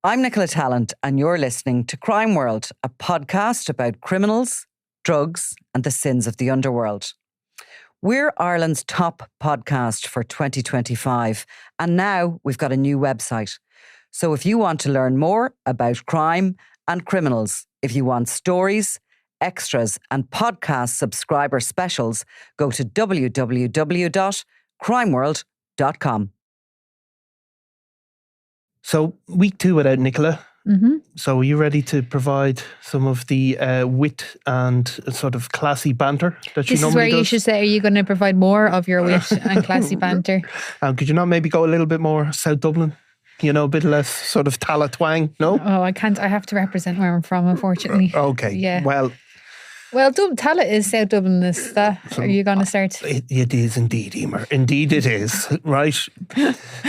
I'm Nicola Tallant, and you're listening to Crime World, a podcast about criminals, drugs, and the sins of the underworld. We're Ireland's top podcast for 2025, and now we've got a new website. So if you want to learn more about crime and criminals, if you want stories, extras, and podcast subscriber specials, go to www.crimeworld.com. So, week 2 without Nicola. Mm-hmm. So, are you ready to provide some of the wit and sort of classy banter that she This is normally where does? you should say, are you going to provide more of your wit and classy banter? Could you not maybe go a little bit more South Dublin? You know, a bit less sort of Tala twang, no? Oh, I can't. I have to represent where I'm from, unfortunately. Okay. Yeah. Well, Tala is South Dublin. Is that? Are you going to start? it is indeed, Eimear. Indeed it is, right?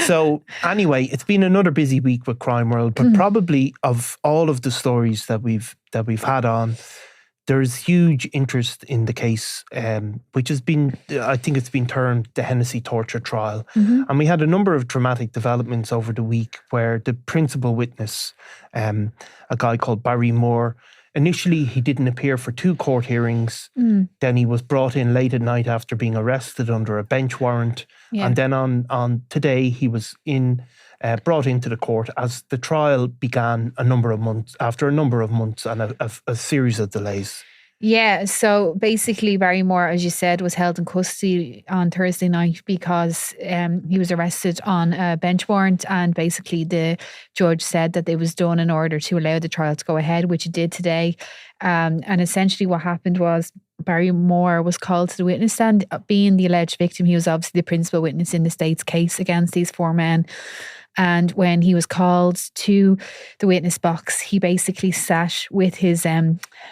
So anyway, it's been another busy week with Crime World, but probably of all of the stories that we've had on, there's huge interest in the case, which has been, I think it's been termed the Hennessy torture trial. Mm-hmm. And we had a number of dramatic developments over the week where the principal witness, a guy called Barry Moore, initially, he didn't appear for 2 court hearings. Then he was brought in late at night after being arrested under a bench warrant. Yeah. And then on today, he was brought into the court as the trial began after a number of months and a series of delays. Yeah, so basically Barrymore, as you said, was held in custody on Thursday night because he was arrested on a bench warrant, and basically the judge said that it was done in order to allow the trial to go ahead, which it did today. And essentially what happened was Barrymore was called to the witness stand. Being the alleged victim, he was obviously the principal witness in the state's case against these 4 men. And when he was called to the witness box, he basically sat with his,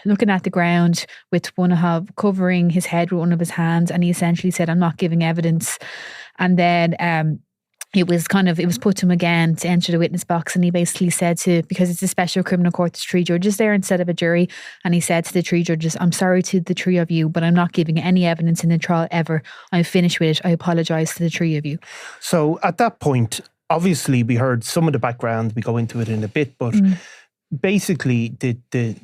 looking at the ground with covering his head with one of his hands. And he essentially said, "I'm not giving evidence." And then it was put to him again to enter the witness box. And he basically said because it's a special criminal court, there's 3 judges there instead of a jury. And he said to the 3 judges, "I'm sorry to the 3 of you, but I'm not giving any evidence in the trial ever. I'm finished with it. I apologise to the 3 of you." So at that point, obviously, we heard some of the background. We go into it in a bit, but basically, the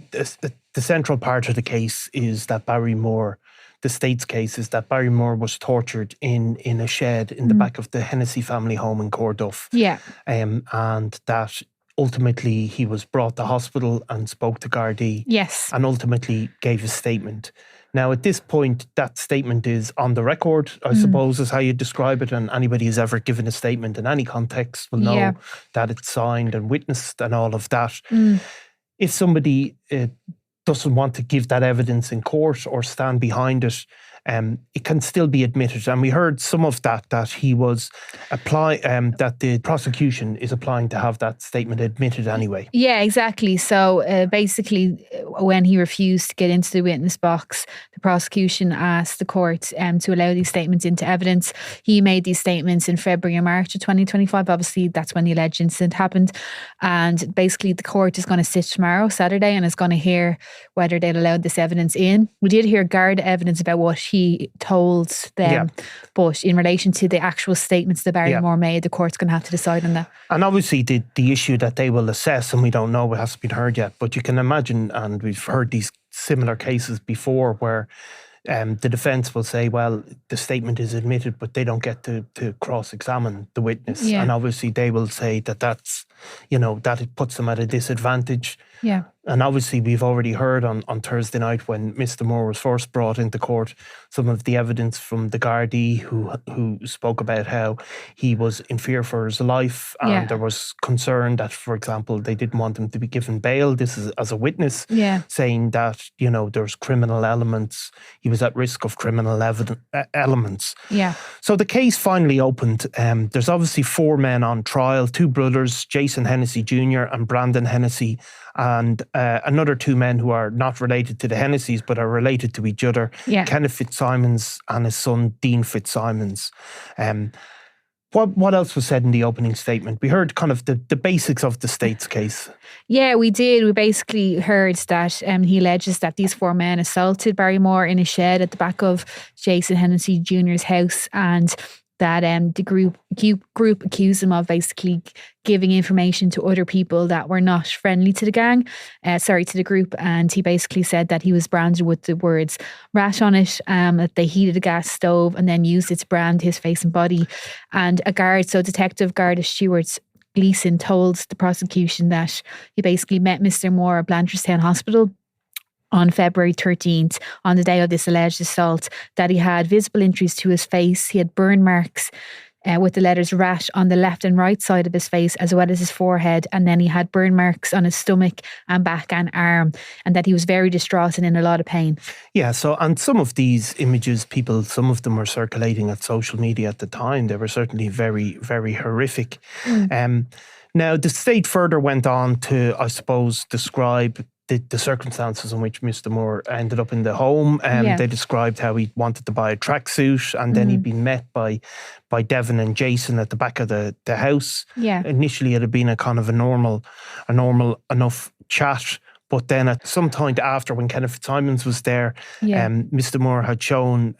central part of the case is that Barrymore, the state's case, is that Barrymore was tortured in a shed in the back of the Hennessy family home in Corduff. Yeah. And that ultimately he was brought to hospital and spoke to Gardaí. Yes. And ultimately gave a statement. Now, at this point, that statement is on the record, I suppose, is how you describe it. And anybody who's ever given a statement in any context will know that it's signed and witnessed and all of that. If somebody doesn't want to give that evidence in court or stand behind it, it can still be admitted. And we heard some of that he was that the prosecution is applying to have that statement admitted anyway. Yeah, exactly. So basically, when he refused to get into the witness box, the prosecution asked the court to allow these statements into evidence. He made these statements in February and March of 2025. Obviously, that's when the alleged incident happened. And basically, the court is going to sit tomorrow, Saturday, and is going to hear whether they'll allow this evidence in. We did hear Garda evidence about what he told them, but in relation to the actual statements that Barrymore made, the court's going to have to decide on that. And obviously the issue that they will assess, and we don't know, it hasn't been heard yet, but you can imagine, and we've heard these similar cases before where the defence will say, well, the statement is admitted, but they don't get to cross-examine the witness. Yeah. And obviously they will say that's, that it puts them at a disadvantage. Yeah. And obviously we've already heard on Thursday night when Mr. Moore was first brought into court, some of the evidence from the Gardaí who spoke about how he was in fear for his life, and there was concern that, for example, they didn't want him to be given bail. This is as a witness, saying that, there's criminal elements. He was at risk of criminal elements. Yeah. So the case finally opened. There's obviously 4 men on trial, 2 brothers, Jason Hennessy Jr. and Brandon Hennessy, and another 2 men who are not related to the Hennessys but are related to each other, Kenneth Fitzsimons and his son Dean Fitzsimons. What else was said in the opening statement? We heard kind of the basics of the state's case. Yeah, we did. We basically heard that he alleges that these 4 men assaulted Barrymore in a shed at the back of Jason Hennessy Jr.'s house, and that the group accused him of basically giving information to other people that were not friendly to the gang, to the group. And he basically said that he was branded with the words rat on it, that they heated a gas stove and then used it to brand his face and body. And Detective Garda Stewart Gleeson told the prosecution that he basically met Mr. Moore at Blanchardstown Hospital on February 13th, on the day of this alleged assault, that he had visible injuries to his face. He had burn marks with the letters rat on the left and right side of his face, as well as his forehead. And then he had burn marks on his stomach and back and arm, and that he was very distraught and in a lot of pain. Yeah, so, and some of these images, some of them were circulating at social media at the time. They were certainly very, very horrific. Now, the state further went on to, I suppose, describe the circumstances in which Mr. Moore ended up in the home. They described how he wanted to buy a tracksuit, and then he'd been met by Devon and Jason at the back of the house. Yeah. Initially, it had been a kind of a normal enough chat. But then at some point after, when Kenneth Fitzsimons was there, Mr. Moore had shown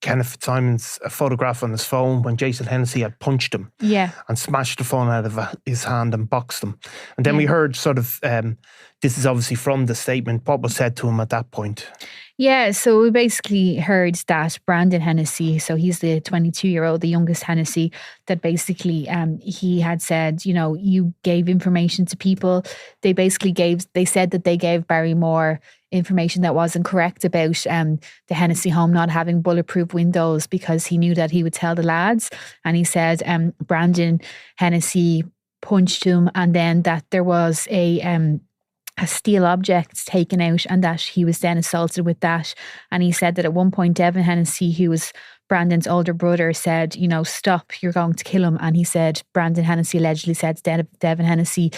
Kenneth Fitzsimons a photograph on his phone when Jason Hennessy had punched him and smashed the phone out of his hand and boxed him. And then we heard sort of, this is obviously from the statement, what was said to him at that point. Yeah, so we basically heard that Brandon Hennessy, so he's the 22-year-old, the youngest Hennessy, that basically he had said, you gave information to people. They said that they gave Barry Moore information that wasn't correct about the Hennessy home not having bulletproof windows, because he knew that he would tell the lads. And he said Brandon Hennessy punched him, and then that there was a steel object taken out, and that he was then assaulted with that. And he said that at one point Devon Hennessy, who was Brandon's older brother, said, stop, you're going to kill him. And he said, Brandon Hennessy allegedly said to Devon Hennessy,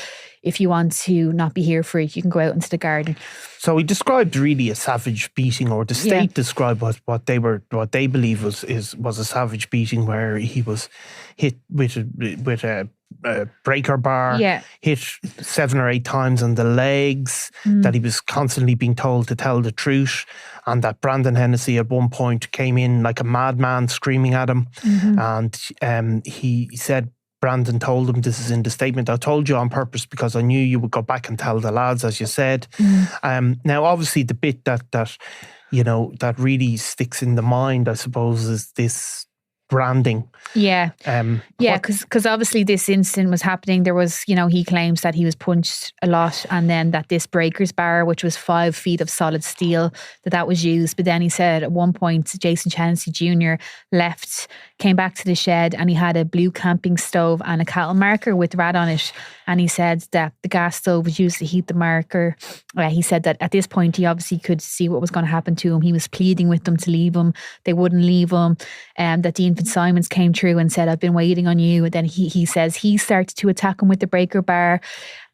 if you want to not be here for it, you can go out into the garden. So he described really a savage beating, or the state described what they believe was a savage beating, where he was hit with a breaker bar, hit 7 or 8 times on the legs, that he was constantly being told to tell the truth, and that Brandon Hennessy at one point came in like a madman screaming at him. And he said Brandon told him, this is in the statement, I told you on purpose because I knew you would go back and tell the lads, as you said. Now, obviously, the bit that really sticks in the mind, I suppose, is this branding. Because obviously this incident was happening. There was, he claims that he was punched a lot, and then that this breaker's bar, which was 5 feet of solid steel, that was used. But then he said at one point, Jason Hennessy Jr. left, came back to the shed, and he had a blue camping stove and a cattle marker with rat on it. And he said that the gas stove was used to heat the marker. He said that at this point he obviously could see what was going to happen to him. He was pleading with them to leave him. They wouldn't leave him. That Dean Fitzsimons came through and said, I've been waiting on you. And then he says he started to attack him with the breaker bar.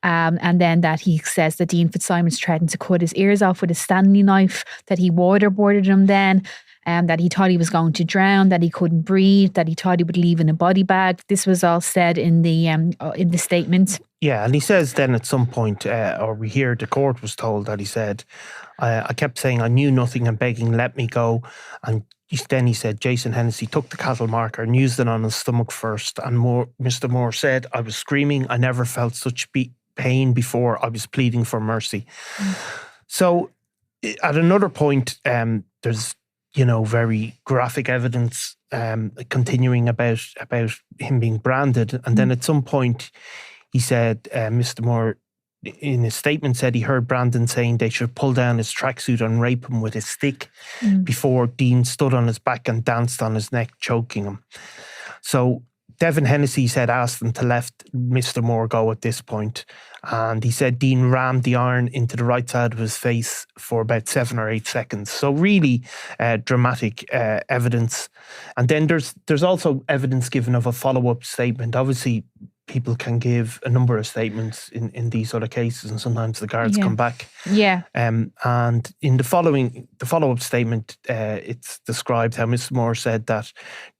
And then that he says that Dean Fitzsimons threatened to cut his ears off with a Stanley knife, that he waterboarded him then. That he thought he was going to drown, that he couldn't breathe, that he thought he would leave in a body bag. This was all said in the statement. Yeah, and he says then at some point, or we hear the court was told that he said, I kept saying I knew nothing and begging, let me go. And then he said Jason Hennessy took the cattle marker and used it on his stomach first. And Mr. Moore said, I was screaming. I never felt such pain before. I was pleading for mercy. So at another point, there's very graphic evidence continuing about him being branded. And then at some point he said, Mr. Moore, in his statement, said he heard Brandon saying they should pull down his tracksuit and rape him with a stick before Dean stood on his back and danced on his neck, choking him. So Devon Hennessy said asked him to let Mr. Moore go at this point. And he said Dean rammed the iron into the right side of his face for about 7 or 8 seconds. So really dramatic evidence. And then there's also evidence given of a follow-up statement. Obviously, people can give a number of statements in these sort of cases, and sometimes the guards come back. Yeah. And in the follow-up statement, it's described how Mr. Moore said that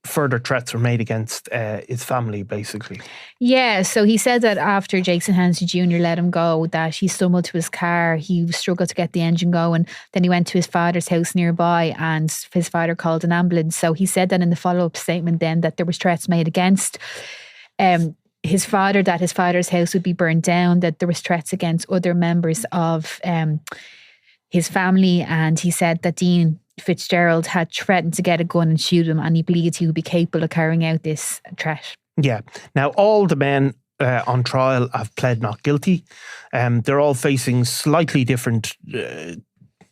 further threats were made against his family, basically. Yeah, so he said that after Jason Hennessy Jr. let him go, that he stumbled to his car, he struggled to get the engine going, then he went to his father's house nearby and his father called an ambulance. So he said that in the follow-up statement then that there was threats made against his father, that his father's house would be burned down, that there was threats against other members of his family, and he said that Dean Fitzgerald had threatened to get a gun and shoot him, and he believed he would be capable of carrying out this threat. Yeah. Now, all the men on trial have pled not guilty. They're all facing slightly different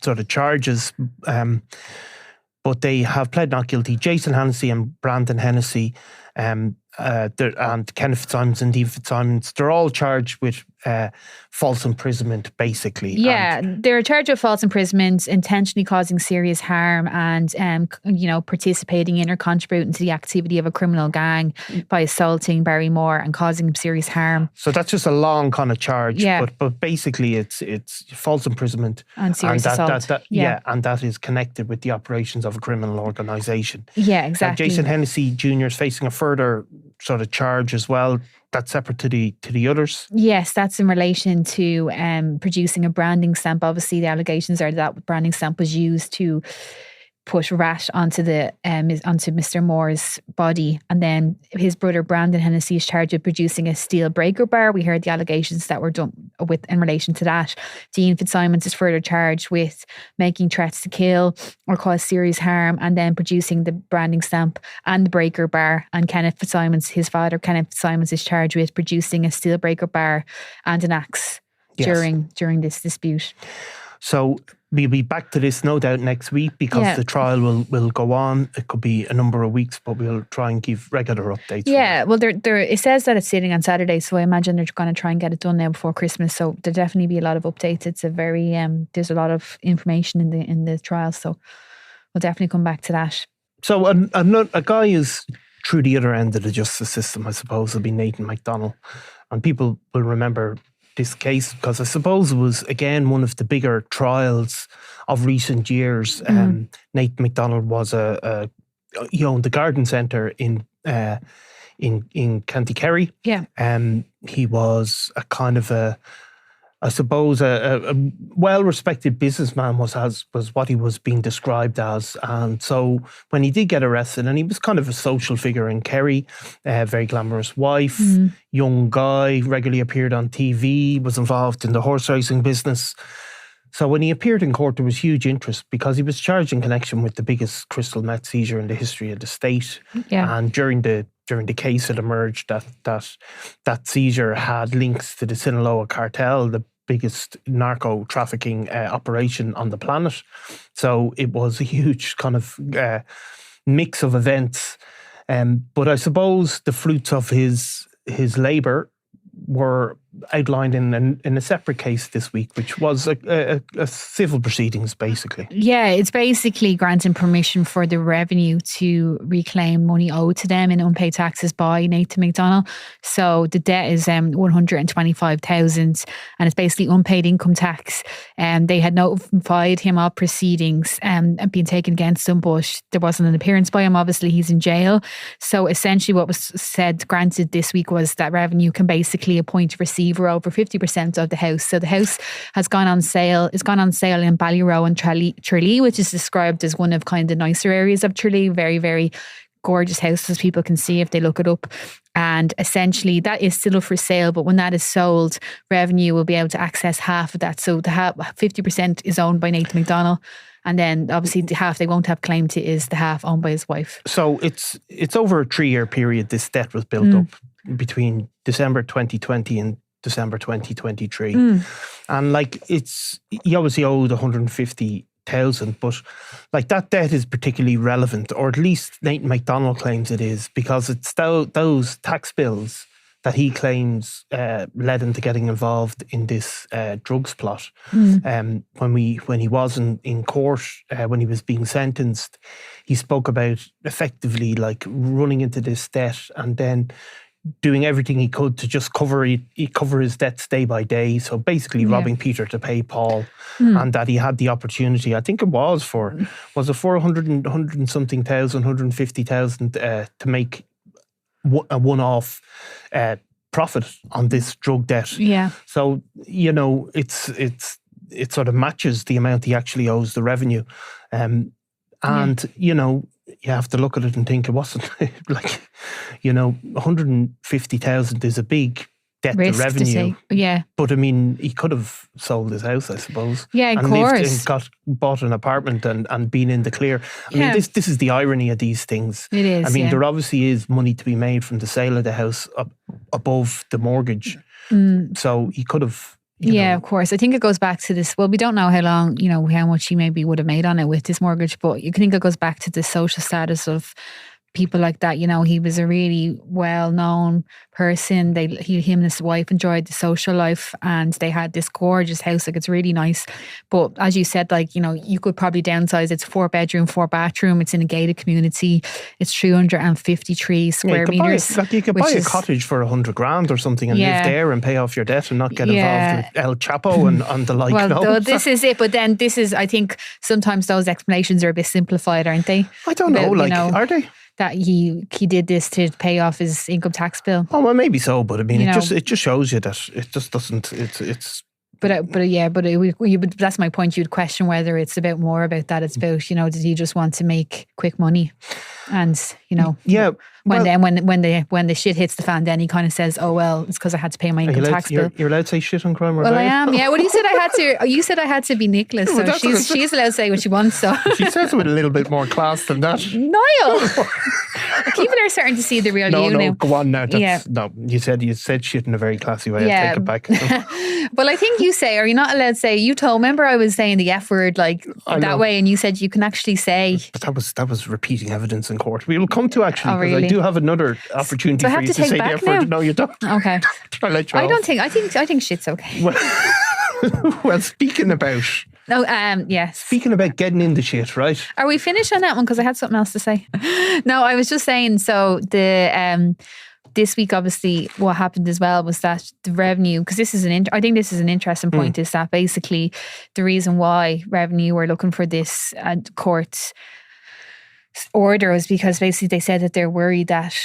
sort of charges, but they have pled not guilty. Jason Hennessy and Brandon Hennessy and Kenneth Fitzsimons and Dean Fitzsimons, they're all charged with false imprisonment, basically. Yeah, they're charged with false imprisonment, intentionally causing serious harm, and participating in or contributing to the activity of a criminal gang by assaulting Barry Moore and causing him serious harm. So that's just a long kind of charge, but basically it's false imprisonment and serious assault. And that is connected with the operations of a criminal organisation. Yeah, exactly. Now, Jason Hennessy Jr. is facing a further sort of charge as well. That's separate to the others? Yes, that's in relation to producing a branding stamp. Obviously, the allegations are that branding stamp was used to put rat onto Mr. Moore's body, and then his brother Brandon Hennessy is charged with producing a steel breaker bar. We heard the allegations that were done in relation to that. Dean Fitzsimons is further charged with making threats to kill or cause serious harm, and then producing the branding stamp and the breaker bar. And Kenneth Fitzsimons, his father Kenneth Fitzsimons, is charged with producing a steel breaker bar and an axe during this dispute. So we'll be back to this no doubt next week, because the trial will go on. It could be a number of weeks, but we'll try and give regular updates. Yeah, well, it says that it's sitting on Saturday, so I imagine they're going to try and get it done now before Christmas. So there'll definitely be a lot of updates. It's a very there's a lot of information in the trial, so we'll definitely come back to that. So a guy who's through the other end of the justice system, I suppose, will be Nathan McDonnell, and people will remember this case because I suppose it was again one of the bigger trials of recent years. Nathan McDonnell was he owned the garden centre in County Kerry. Yeah. He was a kind of a well-respected businessman was what he was being described as. And so when he did get arrested, and he was kind of a social figure in Kerry, very glamorous wife, young guy, regularly appeared on TV, was involved in the horse racing business. So when he appeared in court, there was huge interest because he was charged in connection with the biggest crystal meth seizure in the history of the state. Yeah. And during the case, it emerged that seizure had links to the Sinaloa cartel, the biggest narco trafficking operation on the planet. So it was a huge kind of mix of events. But I suppose the fruits of his labour were outlined in a separate case this week, which was a civil proceedings, basically. Yeah, it's basically granting permission for the revenue to reclaim money owed to them in unpaid taxes by Nathan McDonnell. So the debt is $125,000, and it's basically unpaid income tax. And they had notified him of proceedings being taken against him, but there wasn't an appearance by him. Obviously, he's in jail. So essentially, what was granted this week was that revenue can basically appoint a receiver over 50% of the house. So the house has gone on sale. It's gone on sale in Ballyrow and Tralee, which is described as one of kind of the nicer areas of Tralee. Very, very gorgeous houses, people can see if they look it up. And essentially that is still up for sale, but when that is sold, revenue will be able to access half of that. So the 50% is owned by Nathan McDonnell. And then obviously the half they won't have claim to is the half owned by his wife. So it's over a 3-year period this debt was built up between December 2020 and December 2023. And he obviously owed 150,000, but that debt is particularly relevant, or at least Nathan McDonnell claims it is, because it's those tax bills that he claims led him to getting involved in this drugs plot. When he was in court, when he was being sentenced, he spoke about effectively running into this debt and then doing everything he could to just cover his debts day by day. So basically robbing Peter to pay Paul, and that he had the opportunity, I think it was for 100 and something thousand, 150,000 to make a one-off profit on this drug debt. Yeah. So, it sort of matches the amount he actually owes the revenue. You have to look at it and think it wasn't 150,000 is a big debt Risk to revenue. But I mean, he could have sold his house, I suppose. Yeah, of course. Bought an apartment and been in the clear. I mean, this is the irony of these things. It is. I mean, there obviously is money to be made from the sale of the house above the mortgage. So he could have. Of course. I think it goes back to this. Well, we don't know how long, how much he maybe would have made on it with this mortgage, but you think it goes back to the social status of people like that. He was a really well-known person. Him and his wife enjoyed the social life, and they had this gorgeous house. Like, it's really nice. But as you said, you could probably downsize. It's 4-bedroom, 4-bathroom. It's in a gated community. It's 353 square meters. You could buy a cottage for 100 grand or something and live there and pay off your debt and not get involved with El Chapo and the like. Well, this is it. But then I think sometimes those explanations are a bit simplified, aren't they? I don't know. Are they? That he did this to pay off his income tax bill. Oh, well, maybe so, but I mean, it just shows you that it just doesn't. It's. But that's my point. You'd question whether it's about more about that. It's about did he just want to make quick money, and when the shit hits the fan, then he kind of says, "Oh well, it's because I had to pay my income tax bill." You're allowed to say shit on Crime. Well, I am. Yeah. Well, you said I had to. You said I had to be Nicholas, so she's allowed to say what she wants. So she says it with a little bit more class than that. Niall, people are starting to see the real you now. Go on now. No, you said shit in a very classy way. I take it back. Well, I think you say, or you're not allowed to say. Remember I was saying the F word that way, and you said you can actually say. But that was repeating evidence in court. We will come to because I do have another opportunity for you to say the F word. No, you don't. Okay. I'll let you off. I think shit's okay. Well, speaking about. No, yes. Speaking about getting into shit, right? Are we finished on that one? Because I had something else to say. No, I was just saying. So this week, obviously, what happened as well was that the revenue, because I think this is an interesting point, is that basically the reason why revenue were looking for this court order was because basically they said that they're worried that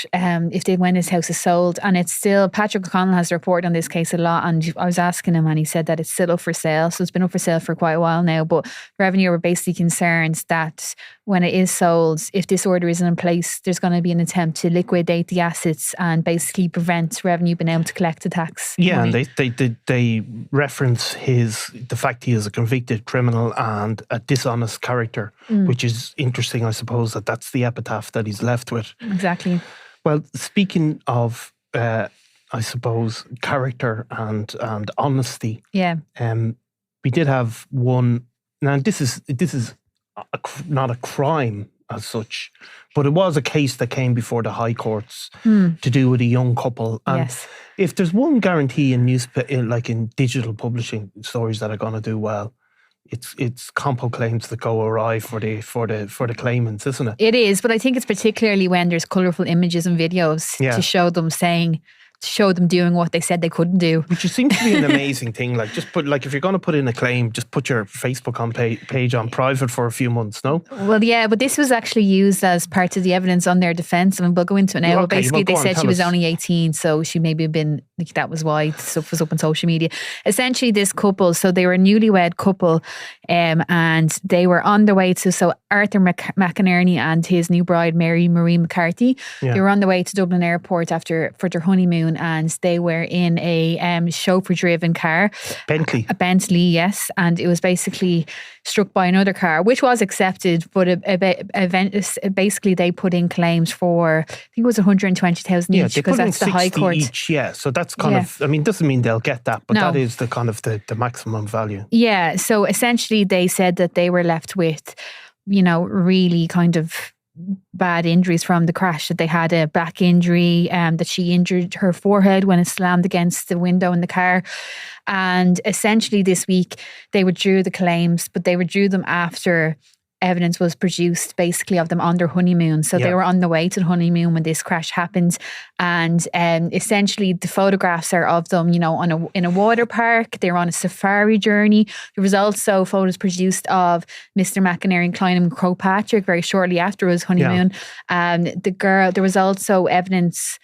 when his house is sold, and it's still, Patrick O'Connell has reported on this case a lot, and I was asking him and he said that it's still up for sale. So it's been up for sale for quite a while now, but revenue were basically concerned that when it is sold, if this order isn't in place, there's going to be an attempt to liquidate the assets and basically prevent revenue being able to collect the tax. Yeah, money. And they reference the fact he is a convicted criminal and a dishonest character, which is interesting, I suppose, that's the epitaph that he's left with. Exactly. Well, speaking of, I suppose, character and honesty. Yeah. We did have one. Now, this is not a crime as such, but it was a case that came before the high courts to do with a young couple. And if there's one guarantee in in digital publishing stories that are going to do well, it's compo claims that go awry for the claimants, isn't it? It is, but I think it's particularly when there's colourful images and videos to show them doing what they said they couldn't do. Which seems to be an amazing thing. If you're going to put in a claim, just put your Facebook page on private for a few months, no? Well, yeah, but this was actually used as part of the evidence on their defence, and we'll go into it now. Okay, basically, they said she was only 18, so she maybe have been, that was why stuff was up on social media. Essentially, this couple, so they were a newlywed couple, and they were on their way to, so Arthur McInerney and his new bride, Mary Marie McCarthy, they were on their way to Dublin Airport for their honeymoon, and they were in a chauffeur-driven car. Bentley. A Bentley, yes. And it was basically struck by another car, which was accepted, but basically they put in claims for, I think it was 120,000 each, because that's the High Court. Each, yeah. So that's kind of, I mean, doesn't mean they'll get that, but that is the kind of the maximum value. Yeah. So essentially they said that they were left with, really kind of bad injuries from the crash, that they had a back injury, that she injured her forehead when it slammed against the window in the car. And essentially this week they withdrew the claims, but they withdrew them after evidence was produced basically of them on their honeymoon. So they were on the way to the honeymoon when this crash happened. And essentially the photographs are of them, you know, in a water park. They're on a safari journey. There was also photos produced of Mr. McInerney and Klein Kirkpatrick very shortly after his honeymoon. There was also evidence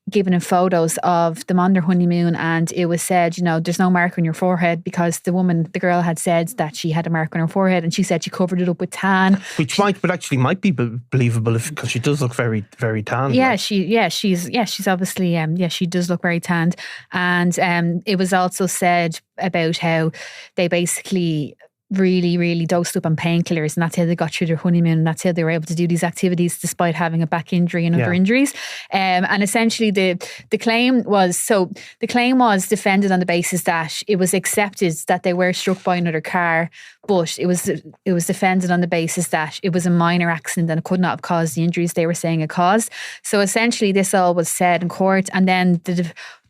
given in photos of them on their honeymoon, and it was said, you know, there's no mark on your forehead, because the girl had said that she had a mark on her forehead, and she said she covered it up with tan, which might be believable because she does look very, very tanned. She's obviously she does look very tanned. And it was also said about how they basically really, really dosed up on painkillers, and that's how they got through their honeymoon, and that's how they were able to do these activities despite having a back injury and other injuries. And essentially the claim was defended on the basis that it was accepted that they were struck by another car, but it was defended on the basis that it was a minor accident and it could not have caused the injuries they were saying it caused. So essentially this all was said in court, and then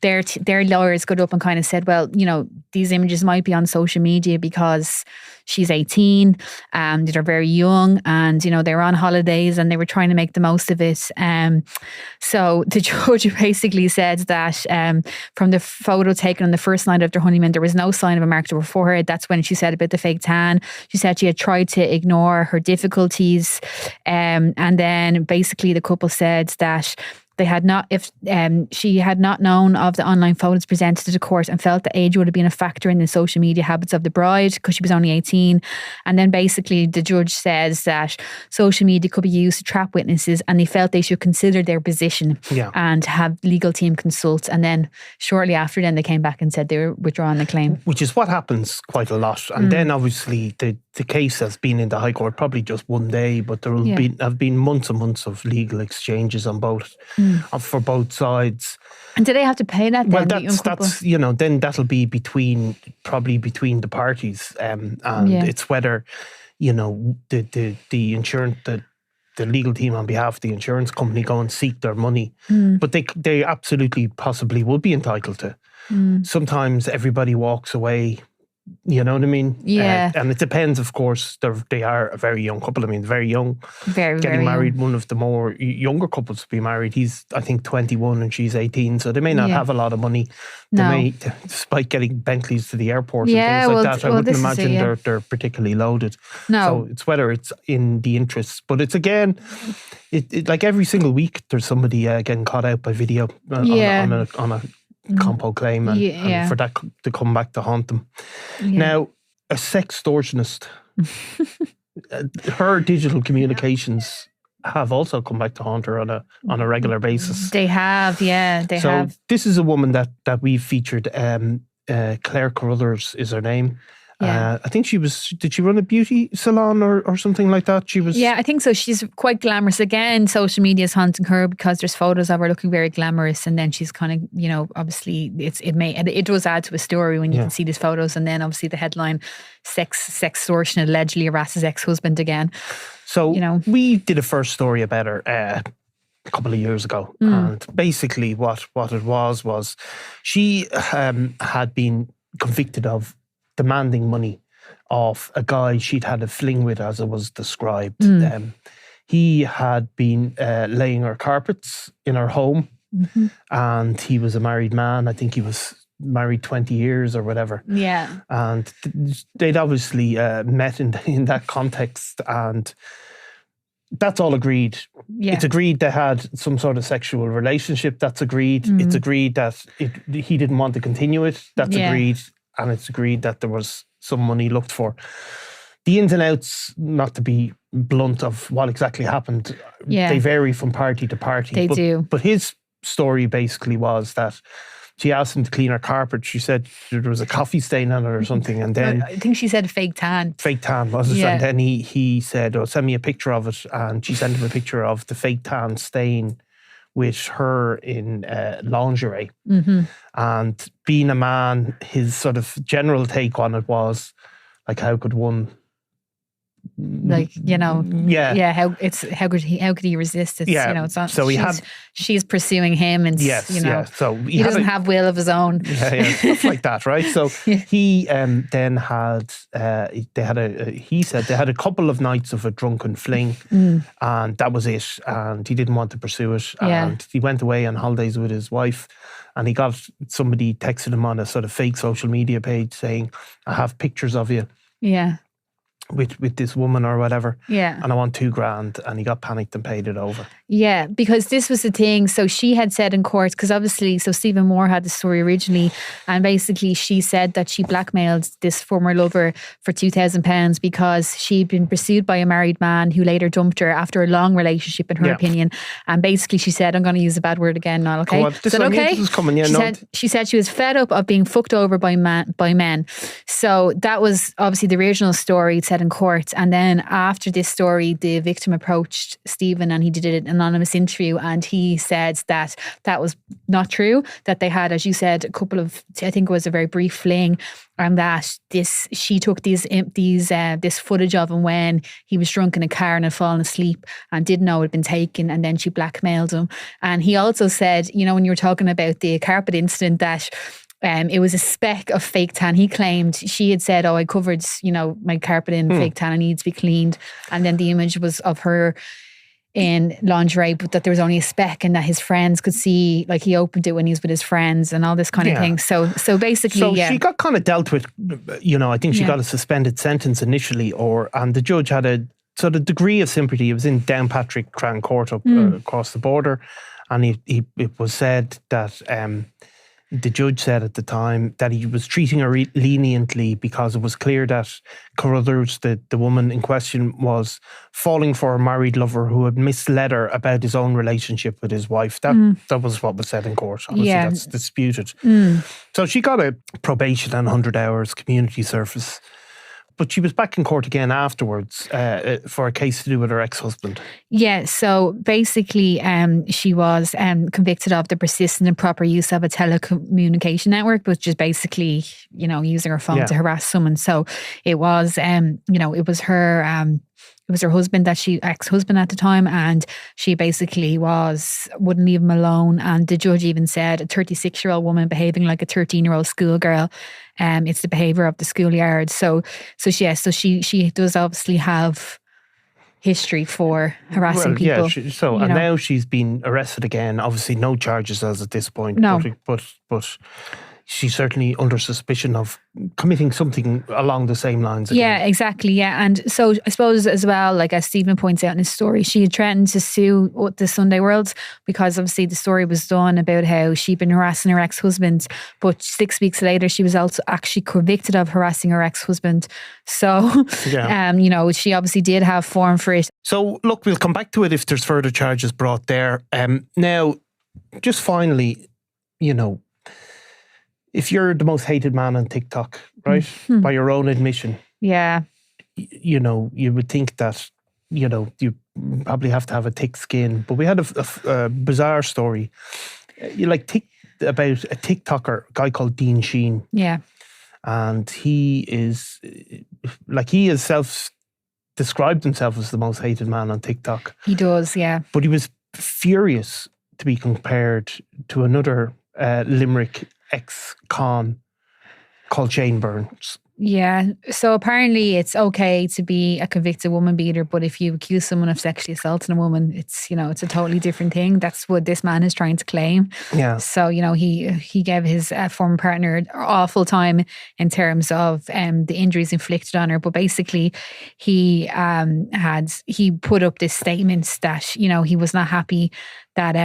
their lawyers got up and kind of said, well, you know, these images might be on social media because she's 18, they're very young, and, you know, they were on holidays and they were trying to make the most of it. So the judge basically said that from the photo taken on the first night of their honeymoon, there was no sign of a mark to her forehead. That's when she said about the fake tan. She said she had tried to ignore her difficulties. And then basically the couple said that she had not known of the online photos presented to the court and felt that age would have been a factor in the social media habits of the bride because she was only 18. And then basically the judge says that social media could be used to trap witnesses, and they felt they should consider their position and have legal team consult. And then shortly after then they came back and said they were withdrawing the claim. Which is what happens quite a lot. And then obviously the case has been in the High Court probably just one day, but there have been months and months of legal exchanges on both for both sides. And do they have to pay that then? Well, that's you know, then that'll be between the parties, and it's whether, you know, the insurance, the legal team on behalf of the insurance company go and seek their money, but they absolutely possibly would be entitled to. Sometimes everybody walks away. You know what I mean? Yeah. And it depends, of course. They are a very young couple. I mean, very young. Very, getting very married, young. one of the more younger couples to be married. He's, I think, 21 and she's 18. So they may not have a lot of money. They may, despite getting Bentleys to the airport and things like that, I wouldn't imagine they're particularly loaded. No. So it's whether it's in the interests. But it's, again, it like every single week, there's somebody getting caught out by video on a compo claim, and for that to come back to haunt them. Now, a sextortionist, her digital communications have also come back to haunt her on a regular basis. They have, So this is a woman that we've featured. Claire Carruthers is her name. I think did she run a beauty salon or something like that? She was. Yeah, I think so. She's quite glamorous. Again, social media is haunting her because there's photos of her looking very glamorous, and then she's kind of, you know, obviously it does add to a story when you can see these photos, and then obviously the headline, sextortion allegedly harasses ex-husband again. So, you know, we did a first story about her a couple of years ago, and basically what it was she had been convicted of demanding money off a guy she'd had a fling with, as it was described. He had been laying her carpets in her home, and he was a married man. I think he was married 20 years or whatever. Yeah. And they'd obviously met in that context, and that's all agreed. Yeah. It's agreed they had some sort of sexual relationship. That's agreed. It's agreed that he didn't want to continue it. That's agreed. And it's agreed that there was some money looked for. The ins and outs, not to be blunt, of what exactly happened, they vary from party to party. They do. But his story basically was that she asked him to clean her carpet. She said there was a coffee stain on it or something. And then I think she said fake tan. Fake tan, was it? And then he said, send me a picture of it. And she sent him a picture of the fake tan stain with her in lingerie. And being a man, his sort of general take on it was, like, how could one Like, how could he resist it? It's not, so she's pursuing him, and so he doesn't have will of his own. Stuff like that, right? So he then had he said they had a couple of nights of a drunken fling, and that was it. And he didn't want to pursue it, and he went away on holidays with his wife. And he got somebody texted him on a sort of fake social media page saying, "I have pictures of you." Yeah. With this woman or whatever. Yeah. And I want $2,000, and he got panicked and paid it over. Yeah, because this was the thing. So she had said in court, because obviously, so Stephen Moore had the story originally, and basically she said that she blackmailed this former lover for £2,000 because she'd been pursued by a married man who later dumped her after a long relationship, in her opinion. And basically she said, I'm going to use a bad word again, Niall, okay? Is that okay? This is coming, she said she was fed up of being fucked over by men. So that was obviously the original story said in court. And then after this story, the victim approached Stephen and he did an anonymous interview, and he said that was not true, that they had, as you said, a couple of, I think it was a very brief fling, and that she took this footage of him when he was drunk in a car and had fallen asleep and didn't know it had been taken, and then she blackmailed him. And he also said, when you were talking about the carpet incident, that it was a speck of fake tan. He claimed she had said, I covered, my carpet in fake tan and it needs to be cleaned. And then the image was of her in lingerie, but that there was only a speck, and that his friends could see, like he opened it when he was with his friends and all this kind of thing. So basically, she got kind of dealt with, I think she got a suspended sentence initially, and the judge had a sort of degree of sympathy. It was in Downpatrick Crown Court up across the border, and it was said that the judge said at the time that he was treating her leniently because it was clear that Carruthers, the woman in question, was falling for a married lover who had misled her about his own relationship with his wife. That was what was said in court. Obviously, that's disputed. So she got a probation and 100 hours community service. But she was back in court again afterwards for a case to do with her ex-husband. Yeah, so basically she was convicted of the persistent and proper use of a telecommunication network, which is basically, using her phone to harass someone. So it was, it was her... It was her husband, ex-husband at the time, and she basically wouldn't leave him alone. And the judge even said, a 36-year-old woman behaving like a 13-year-old schoolgirl. It's the behaviour of the schoolyard. So she does obviously have history for harassing people. Yeah, and now she's been arrested again. Obviously, no charges as at this point. No, but she's certainly under suspicion of committing something along the same lines again. Yeah, exactly. Yeah. And so I suppose as well, like as Stephen points out in his story, she had threatened to sue the Sunday World because obviously the story was done about how she'd been harassing her ex-husband. But 6 weeks later, she was also actually convicted of harassing her ex-husband. So, she obviously did have form for it. So look, we'll come back to it if there's further charges brought there. Now, just finally, if you're the most hated man on TikTok, right, by your own admission, you would think that, you probably have to have a thick skin. But we had a bizarre story, about a TikToker, a guy called Dean Sheen. Yeah. And he has self-described himself as the most hated man on TikTok. He does, yeah. But he was furious to be compared to another Limerick ex-con called Shane Burns. Yeah, so apparently it's okay to be a convicted woman beater, but if you accuse someone of sexually assaulting a woman, it's it's a totally different thing. That's what this man is trying to claim. Yeah. So he gave his former partner an awful time in terms of the injuries inflicted on her, but basically he put up this statement that he was not happy that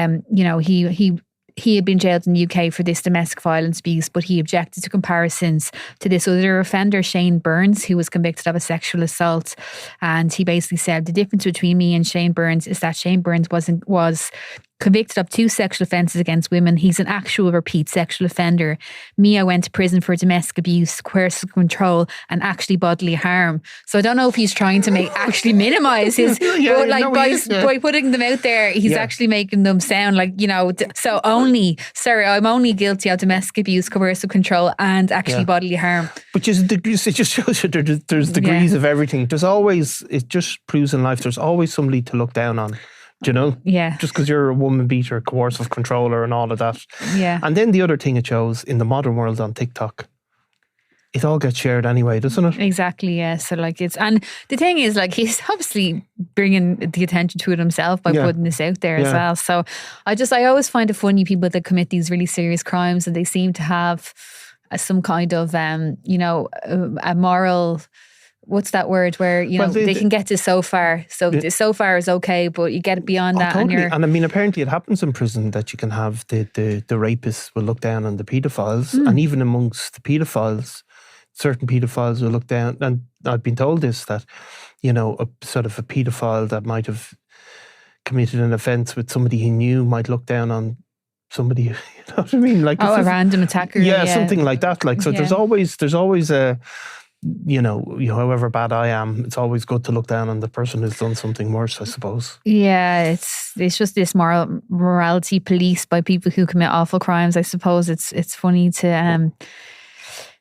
he had been jailed in the UK for this domestic violence abuse, but he objected to comparisons to this other offender, Shane Burns, who was convicted of a sexual assault. And he basically said, the difference between me and Shane Burns is that Shane Burns was convicted of 2 sexual offences against women. He's an actual repeat sexual offender. Mia went to prison for domestic abuse, coercive control, and actually bodily harm. So I don't know if he's trying to actually minimise his, but like by putting them out there, he's actually making them sound like, you know, so I'm only guilty of domestic abuse, coercive control, and actually bodily harm. But it just shows you there's degrees of everything. There's always, it just proves in life, there's always somebody to look down on. Do you know? Yeah. Just because you're a woman beater, coercive controller and all of that. Yeah. And then the other thing it shows in the modern world on TikTok, it all gets shared anyway, doesn't it? Exactly, yeah. So like and the thing is, like, he's obviously bringing the attention to it himself by putting this out there as well. So I always find it funny, people that commit these really serious crimes and they seem to have some kind of, you know, a moral... What's that word where, you know, they can get to so far. So so far is okay, but you get beyond that. Totally. And I mean, apparently it happens in prison that you can have the rapists will look down on the paedophiles. And even amongst the paedophiles, certain paedophiles will look down. And I've been told this, that, you know, a sort of a paedophile that might have committed an offence with somebody he knew might look down on somebody, you know what I mean? Like a random attacker. Yeah, something like that. Like, so there's always a... You know, however bad I am, it's always good to look down on the person who's done something worse, I suppose. Yeah, it's just this morality police by people who commit awful crimes. I suppose it's funny to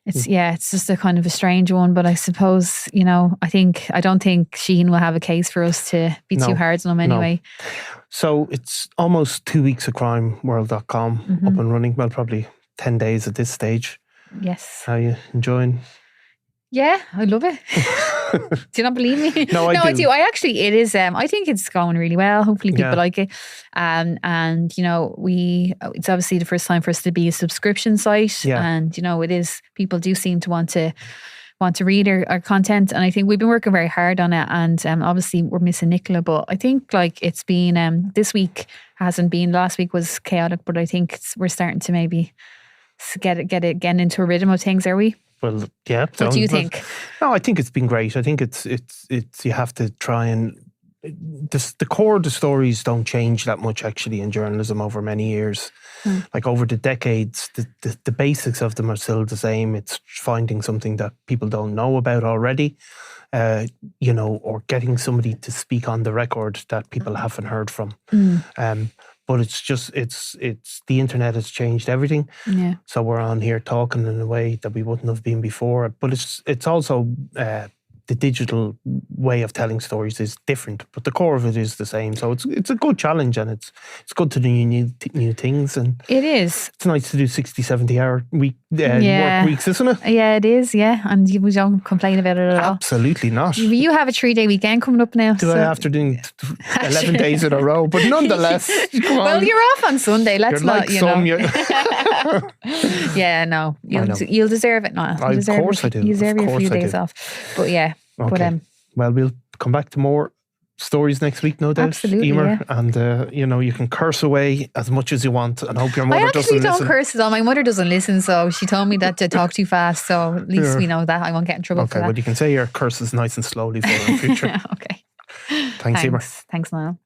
it's just a kind of a strange one, but I suppose, you know, I don't think Sheen will have a case for us to be too hard on him anyway. No. So it's almost 2 weeks of crimeworld.com up and running. Well, probably 10 days at this stage. Yes. How are you enjoying? Yeah, I love it. Do you not believe me? No, I do. I actually, it is, I think it's going really well. Hopefully people like it. And, you know, it's obviously the first time for us to be a subscription site. Yeah. And, you know, it is, people do seem to want to read our content. And I think we've been working very hard on it. And obviously we're missing Nicola, but I think like it's been, this week hasn't been, last week was chaotic, but I think we're starting to maybe get into a rhythm of things, are we? Well, yeah. What do you think? No, I think it's been great. I think it's you have to try and the core of the stories don't change that much actually in journalism over many years. Like over the decades, the basics of them are still the same. It's finding something that people don't know about already, you know, or getting somebody to speak on the record that people haven't heard from. But it's just, it's the internet has changed everything. Yeah. So we're on here talking in a way that we wouldn't have been before. But it's also the digital way of telling stories is different, but the core of it is the same. So it's a good challenge, and it's good to do new things. And it is. It's nice to do 60, 70 hour work weeks, isn't it? Yeah, it is. Yeah, and we don't complain about it at all. Absolutely not. You have a 3-day weekend coming up now. Do I, after doing 11 days in a row? But nonetheless, come on. Well, you're off on Sunday. Let's you're not, like some, yeah, no, you'll deserve it, Niall. Of course I do. You deserve your few days off. But yeah. Okay. But well, we'll come back to more stories next week, no doubt. Absolutely, Eimear. And you know, you can curse away as much as you want, and hope your mother doesn't listen. I actually don't curse at all. My mother doesn't listen, so she told me that to talk too fast. So at least we know that I won't get in trouble for that. Okay, well, you can say your curses nice and slowly for the future. Okay. Thanks, Eimear. Thanks, Niall.